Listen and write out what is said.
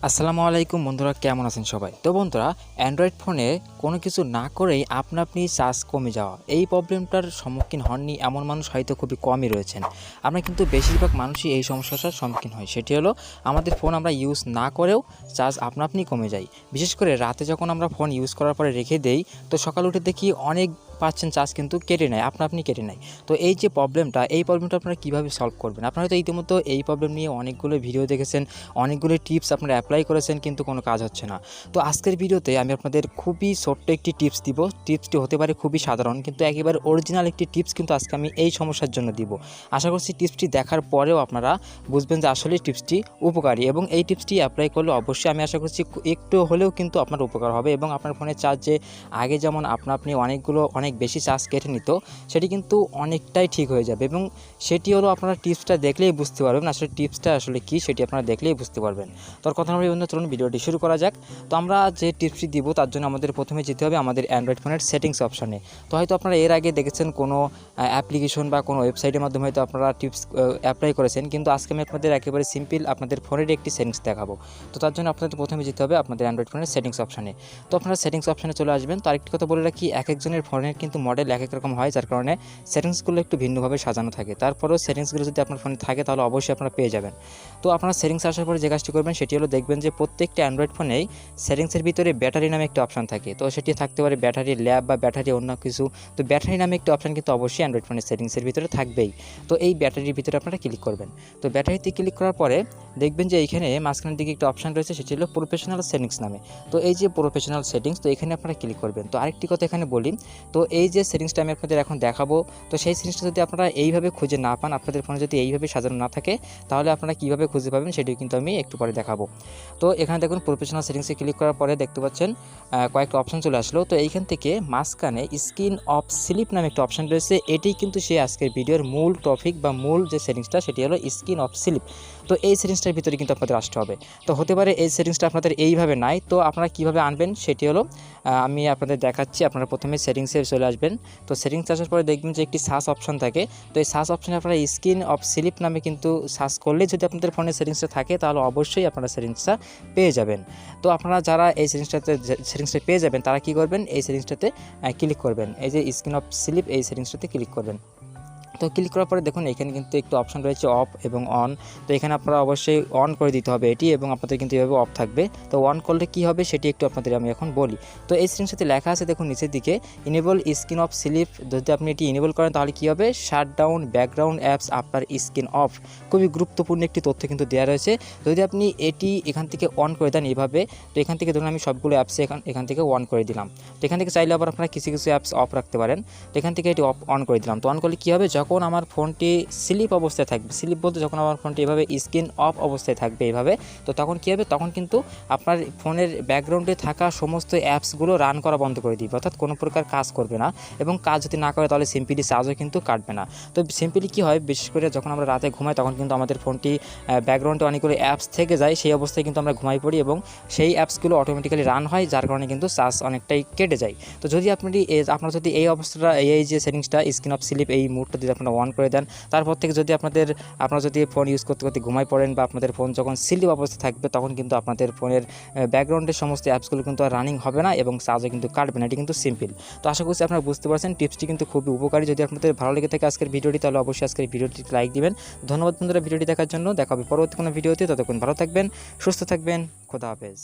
আসসালামু আলাইকুম বন্ধুরা, কেমন আছেন সবাই? তো বন্ধুরা, অ্যান্ড্রয়েড ফোনে কোনো কিছু না করেই আপনা আপনি চার্জ কমে যাওয়া, এই প্রবলেমটার সম্মুখীন হননি এমন মানুষ হয়তো খুবই কমই রয়েছেন। আমরা কিন্তু বেশিরভাগ মানুষই এই সমস্যাটার সম্মুখীন হই। সেটি হলো আমাদের ফোন আমরা ইউজ না করেও চার্জ আপনা আপনি কমে যায়। বিশেষ করে রাতে যখন আমরা ফোন ইউজ করার পরে রেখে দেই, তো সকালে উঠে দেখি অনেক পার্সেন্ট চার্জ কিন্তু কেটে নেয়, আপনা আপনি কেটে নেয়। তো এই যে প্রবলেমটা, এই প্রবলেমটা আপনারা কীভাবে সলভ করবেন? আপনারা হয়তো ইতিমধ্যে এই প্রবলেম নিয়ে অনেকগুলো ভিডিও দেখেছেন, অনেকগুলো টিপস আপনারা অ্যাপ্লাই করেছেন, কিন্তু কোনো কাজ হচ্ছে না। তো আজকের ভিডিওতে আমি আপনাদের খুবই ছোট্ট একটি টিপস দিব। টিপসটি হতে পারে খুবই সাধারণ, কিন্তু একেবারে অরিজিনাল একটি টিপস কিন্তু আজকে আমি এই সমস্যার জন্য দিব। আশা করছি টিপসটি দেখার পরেও আপনারা বুঝবেন যে আসলে টিপসটি উপকারী, এবং এই টিপসটি অ্যাপ্লাই করলে অবশ্যই আমি আশা করছি একটু হলেও কিন্তু আপনার উপকার হবে, এবং আপনার ফোনের চার্জ যে আগে যেমন আপনি অনেক বেশি চার্জ কেটে নিত, সেটি কিন্তু অনেকটাই ঠিক হয়ে যাবে। এবং সেটি হলো আপনারা টিপসটা দেখলেই বুঝতে পারবেন আসলে টিপসটা আসলে কী, সেটি আপনারা দেখলেই বুঝতে পারবেন। তোর কথা আমরা বন্ধু, চলুন ভিডিওটি শুরু করা যাক। তো আমরা যে টিপসটি দিব তার জন্য আমাদের প্রথমে যেতে হবে আমাদের অ্যান্ড্রয়েড ফোনের সেটিংস অপশানে। তো হয়তো আপনারা এর আগে দেখেছেন কোনো অ্যাপ্লিকেশন বা কোনো ওয়েবসাইটের মাধ্যমে হয়তো আপনারা টিপস অ্যাপ্লাই করেছেন, কিন্তু আজকে আমি আপনাদের একেবারে সিম্পল আপনাদের ফোনের একটি সেটিংস দেখাবো। তো তার জন্য আপনাদের প্রথমে যেতে হবে আপনাদের অ্যান্ড্রয়েড ফোনের সেটিংস অপশানে। তো আপনারা সেটিংস অপশানে চলে আসবেন। তো আরেকটি কথা বলে রাখি, এক একজনের ফোনের কিন্তু মডেল এক এক রকম হয়, যার কারণে সেটিংসগুলো একটু ভিন্নভাবে সাজানো থাকে। তারপরেও সেটিংসগুলো যদি আপনার ফোনে থাকে তাহলে অবশ্যই আপনারা পেয়ে যাবেন। তো আপনারা সেটিংস আসার পরে যে কাজটি করবেন সেটি হলো, দেখবেন যে প্রত্যেকটা অ্যান্ড্রয়েড ফোনেই সেটিংসের ভিতরে ব্যাটারি নামে একটি অপশান থাকে। তো সেটি থাকতে পারে ব্যাটারি ল্যাব বা ব্যাটারি অন্য কিছু। তো ব্যাটারি নামে একটি অপশান কিন্তু অবশ্যই অ্যান্ড্রয়েড ফোনের সেটিংসের ভিতরে থাকবেই। তো এই ব্যাটারির ভিতরে আপনারা ক্লিক করবেন। তো ব্যাটারিতে ক্লিক করার পরে দেখবেন যে এইখানে মাঝখানের দিকে একটা অপশান রয়েছে, সেটি হলো প্রফেশনাল সেটিংস নামে। তো এই যে প্রফেশনাল সেটিংস, তো এখানে আপনারা ক্লিক করবেন। তো আরেকটি কথা এখানে বলি, তো এই যে সেটিংসটা আমি আপনাদের এখন দেখাবো, তো সেই সেটিংসটা যদি আপনারা এইভাবে খুঁজে না পান, আপনাদের ফোনে যদি এইভাবে সাজানো না থাকে, তাহলে আপনারা কীভাবে খুঁজে পাবেন সেটিও কিন্তু আমি একটু পরে দেখাবো। তো এখানে দেখুন প্রফেশনাল সেটিংসে ক্লিক করার পরে দেখতে পাচ্ছেন কয়েকটা অপশান চলে আসলো। তো এইখান থেকে মাঝখানে স্ক্রিন অফ স্লিপ নামে একটা অপশান রয়েছে। এটি কিন্তু সেই আজকের ভিডিওর মূল টপিক বা মূল যে সেটিংসটা, সেটি হলো স্ক্রিন অফ স্লিপ। তো এই সেটিংসটার ভিতরে কিন্তু আপনাদের আসতে হবে। তো হতে পারে এই সেটিংসটা আপনাদের এইভাবে নাই, তো আপনারা কীভাবে আনবেন সেটি হলো আমি আপনাদের দেখাচ্ছি। আপনারা প্রথমে সেটিংসে চলে আসবেন। তো সেটিংস আসার পরে দেখবেন যে একটি সার্চ অপশান থাকে। তো এই সার্চ অপশানে আপনারা স্ক্রিন অফ স্লিপ নামে কিন্তু সার্চ করলে যদি আপনাদের ফোনে সেটিংসটা থাকে, তাহলে অবশ্যই আপনারা সেটিংসটা পেয়ে যাবেন। তো আপনারা যারা এই সেটিংসটা পেয়ে যাবেন, তারা কী করবেন, এই সেটিংসটাতে ক্লিক করবেন। এই যে স্ক্রিন অফ স্লিপ, এই সেটিংসটাতে ক্লিক করবেন। তো ক্লিক করার পরে দেখুন এখানে কিন্তু একটু অপশান রয়েছে অফ এবং অন। তো এখানে আপনারা অবশ্যই অন করে দিতে হবে এটি, এবং আপনাদের কিন্তু এভাবে অফ থাকবে। তো অন করলে কী হবে সেটি একটু আপনাদের আমি এখন বলি। তো এই স্ক্রিনের সাথে লেখা আছে দেখুন নিচের দিকে, ইনেবল স্ক্রিন অফ স্লিপ। যদি আপনি এটি ইনেবল করেন তাহলে কী হবে, শাট ডাউন ব্যাকগ্রাউন্ড অ্যাপস আপনার স্ক্রিন অফ। খুবই গুরুত্বপূর্ণ একটি তথ্য কিন্তু দেওয়া রয়েছে। যদি আপনি এটি এখান থেকে অন করে দেন এইভাবে, তো এখান থেকে ধরুন আমি সবগুলো অ্যাপসে এখান থেকে অন করে দিলাম। তো এখান থেকে চাইলে আবার আপনারা কিছু কিছু অ্যাপস অফ রাখতে পারেন। তো এখান থেকে এটি অন করে দিলাম। তো অন করলে কী হবে, যখন আমার ফোনটি স্লিপ অবস্থায় থাকবে, স্লিপ বলতে যখন আমার ফোনটি এভাবে স্ক্রিন অফ অবস্থায় থাকবে এভাবে, তো তখন কী হবে, তখন কিন্তু আপনার ফোনের ব্যাকগ্রাউন্ডে থাকা সমস্ত অ্যাপসগুলো রান করা বন্ধ করে দিবে, অর্থাৎ কোনো প্রকার কাজ করবে না। এবং কাজ যদি না করে তাহলে সিম্পলি চার্জও কিন্তু কাটবে না। তো সিম্পলি কী হয়, বিশেষ করে যখন আমরা রাতে ঘুমাই তখন কিন্তু আমাদের ফোনটি ব্যাকগ্রাউন্ডে অনেকগুলো অ্যাপস থেকে যায়, সেই অবস্থায় কিন্তু আমরা ঘুমাই পড়ি এবং সেই অ্যাপসগুলো অটোমেটিক্যালি রান হয়, যার কারণে কিন্তু চার্জ অনেকটাই কেটে যায়। তো যদি আপনারা যদি এই অবস্থাটা, এই যে সেটিংসটা স্ক্রিন অফ স্লিপ, এই মুডটা যদি আপনারা অন করে দেন, তারপর থেকে যদি আপনারা যদি ফোন ইউজ করতে করতে ঘুমাই পড়েন, বা আপনাদের ফোন যখন স্লিপ অবস্থায় থাকবে, তখন কিন্তু আপনাদের ফোনের ব্যাকগ্রাউন্ডের সমস্ত অ্যাপসগুলো কিন্তু আর রানিং হবে না এবং চার্জও কিন্তু কাটবে না। এটি কিন্তু সিম্পল। তো আশা করছি আপনারা বুঝতে পারছেন, টিপসটি কিন্তু খুবই উপকারী। যদি আপনাদের ভালো লেগে থাকে আজকের ভিডিওটি, তাহলে অবশ্যই আজকের ভিডিওটি লাইক দিবেন। ধন্যবাদ বন্ধুরা ভিডিওটি দেখার জন্য। দেখা হবে পরবর্তী কোনো ভিডিওতে। ততক্ষণ ভালো থাকবেন, সুস্থ থাকবেন। খোদা হাফেজ।